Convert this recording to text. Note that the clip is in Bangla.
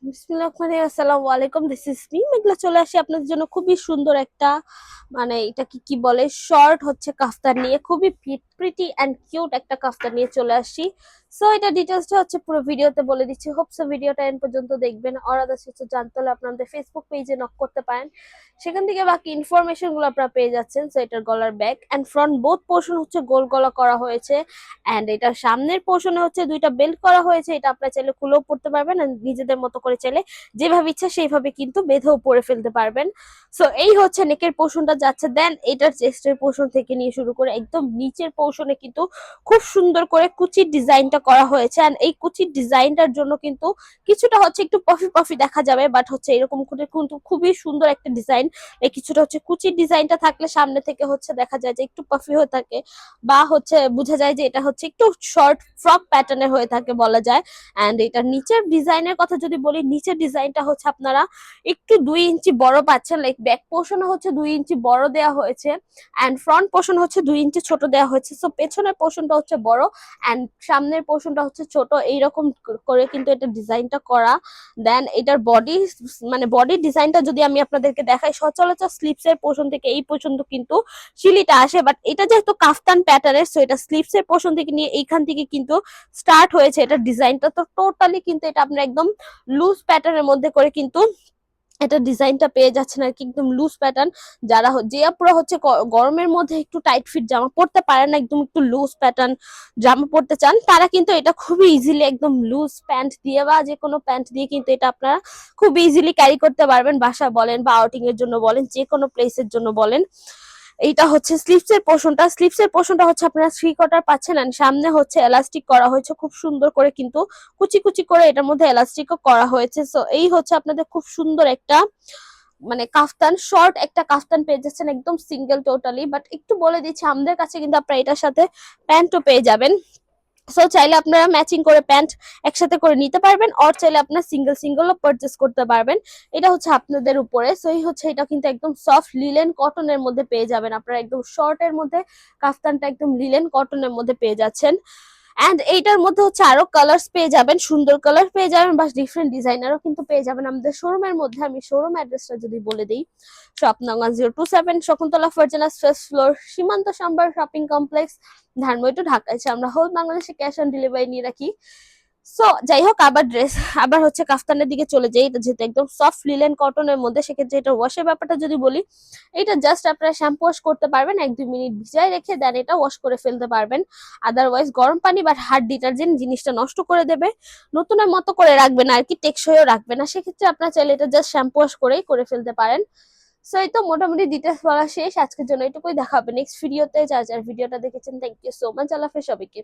আসসালামু আলাইকুম, দিস ইজ মি মেঘলা। চলে আসি আপনাদের জন্য খুবই সুন্দর একটা এটা কি বলে শর্ট হচ্ছে কাফতান নিয়ে, খুবই প্রিটি অ্যান্ড কিউট একটা কাফতান নিয়ে চলে আসি। সো এটা ডিটেলসটা হচ্ছে পুরো ভিডিওতে বলে দিচ্ছি, হোপসো ভিডিওটা এন্ড পর্যন্ত দেখবেন। আর আদার্স কিছু জানতে হলে আপনাদের ফেসবুক পেজে নক করতে পারেন, সেখান থেকে বাকি ইনফরমেশন গুলো আপনারা পেয়ে যাচ্ছেন। সো এটার গলার back and front both portion হচ্ছে গোল গলা করা হয়েছে, অ্যান্ড এটা সামনের পোর্শনে হচ্ছে দুইটা বেল্ট করা হয়েছে। এটা আপনারা চাইলে খুলেও পড়তে পারবেন, and নিজেদের মতো করে চাইলে যেভাবে ইচ্ছা সেইভাবে কিন্তু বেঁধেও পরে ফেলতে পারবেন। সো এই হচ্ছে নেকের পোর্শনটা যাচ্ছে। দেন এটার চেস্টের পোর্শন থেকে নিয়ে শুরু করে একদম নিচের পোর্শনে কিন্তু খুব সুন্দর করে কুচির ডিজাইনটা করা হয়েছে, এন্ড এই কুচির ডিজাইনটার জন্য কিন্তু কিছুটা হচ্ছে একটু পফি পফি দেখা যাবে, বাট হচ্ছে এরকম করে কিন্তু খুবই সুন্দর একটা ডিজাইন। এই কিছুটা হচ্ছে কুচির ডিজাইনটা থাকলে সামনে থেকে হচ্ছে দেখা যায় যে একটু পফি হয়ে থাকে, বা হচ্ছে বোঝা যায় যে এটা হচ্ছে একটু শর্ট ফ্রক প্যাটার্নের হয়ে থাকে বলা যায়। এন্ড এটা নিচের ডিজাইনের কথা যদি বলি, নিচের ডিজাইনটা হচ্ছে আপনারা একটু 2 ইঞ্চি বড় পাচ্ছেন, লাইক ব্যাক পোর্শনে হচ্ছে 2 ইঞ্চি বড় দেওয়া হয়েছে, এন্ড ফ্রন্ট পোর্শন হচ্ছে 2 ইঞ্চি ছোট দেওয়া হয়েছে। সো পেছনের পোর্শনটা হচ্ছে বড় এন্ড সামনের পোর্শনটা হচ্ছে ছোট, এইরকম করে কিন্তু এটা ডিজাইনটা করা। দেন এটার বডি বডির ডিজাইনটা যদি আমি আপনাদেরকে দেখাই, সচরাচর স্লিপস এর পোর্শন থেকে এই পর্যন্ত কিন্তু শিলিটা আসে, বাট এটা যেহেতু কাফতান প্যাটার্নের, সো এটা স্লিপস এর পোর্শন থেকে নিয়ে এইখান থেকে কিন্তু স্টার্ট হয়েছে। এটা ডিজাইনটা তো টোটালি কিন্তু এটা আপনার একদম লুজ প্যাটার্নের মধ্যে করে কিন্তু এটা ডিজাইনটা পেয়ে যাচ্ছেন আর কি, একদম লুজ প্যাটার্ন। যে আপুরা হচ্ছে গরমের মধ্যে একটু টাইট ফিট জামা পরতে পারেন না, একদম একটু লুজ প্যাটার্ন জামা পরতে চান, তারা কিন্তু এটা খুবই ইজিলি একদম লুজ প্যান্ট দিয়ে বা যে কোনো প্যান্ট দিয়ে কিন্তু এটা আপনারা খুব ইজিলি ক্যারি করতে পারবেন। বাসা বলেন বা আউটিং এর জন্য বলেন, যে কোনো প্লেসের জন্য বলেন। এইটা হচ্ছে স্লিপস এর পোর্শনটা হচ্ছে আপনারা 3/4 পাচ্ছেন, এন্ড সামনে হচ্ছে এলাস্টিক করা হয়েছে খুব সুন্দর করে, কিন্তু কুচি কুচি করে এটার মধ্যে এলাস্টিকও করা হয়েছে। সো এই হচ্ছে আপনাদের খুব সুন্দর একটা কাফতান, শর্ট একটা কাফতান পেয়ে যাচ্ছেন একদম সিঙ্গেল টোটালি। বাট একটু বলে দিচ্ছি, আমাদের কাছে কিন্তু আপনারা এটার সাথে প্যান্টও পেয়ে যাবেন। সো চাইলে আপনারা ম্যাচিং করে প্যান্ট একসাথে করে নিতে পারবেন, অর চাইলে আপনারা সিঙ্গেল সিঙ্গেলও পারচেস করতে পারবেন। এটা হচ্ছে আপনাদের উপরে। সো এই হচ্ছে, এটা কিন্তু একদম সফট লিলেন কটনের মধ্যে পেয়ে যাবেন আপনারা, একদম শর্টের মধ্যে কাফতানটা একদম লিলেন কটনের মধ্যে পেয়ে যাচ্ছেন। এন্ড এইটার মধ্যে হচ্ছে আরো কালার্স পেয়ে যাবেন, সুন্দর কালার পেয়ে যাবেন, বা ডিফারেন্ট ডিজাইনারও কিন্তু পেয়ে যাবেন আমাদের শোরুমের মধ্যে। আমি শোরুম অ্যাড্রেসটা যদি বলে দিই, shop number 027 Shakuntala Farzana's first floor, Simanta Sambar shopping complex, Dhanmondi two Dhaka. আমরা হোল বাংলাদেশে ক্যাশ অন ডেলিভারি নিয়ে রাখি। সো যাই হোক, আবার হচ্ছে কাফতানের দিকে চলে যাই। এটা যেহেতু একদম সফট লিলেন কটনের মধ্যে, সেক্ষেত্রে এটা ওয়াশের ব্যাপারটা যদি বলি, এটা জাস্ট আপনারা শ্যাম্পু ওয়াশ করতে পারবেন 1-2 মিনিট ভিজায় রেখে, দেন এটা ওয়াশ করে ফেলতে পারবেন। আদারওয়াইজ গরম পানি বা হার্ড ডিটারজেন্ট জিনিসটা নষ্ট করে দেবে, নতুনের মতো করে রাখবে না আর কি, টেকসইও রাখবে না। সেক্ষেত্রে আপনারা চাইলে এটা জাস্ট শ্যাম্পু ওয়াশ করেই করে ফেলতে পারেন। সো এই তো মোটামুটি ডিটেলস বলা শেষ। আজকের জন্য এটুকুই, দেখা হবে নেক্সট ভিডিওতে। যার ভিডিওটা দেখেছেন, থ্যাংক ইউ সো মাচ। আল্লাহ হাফেজ সবাইকে।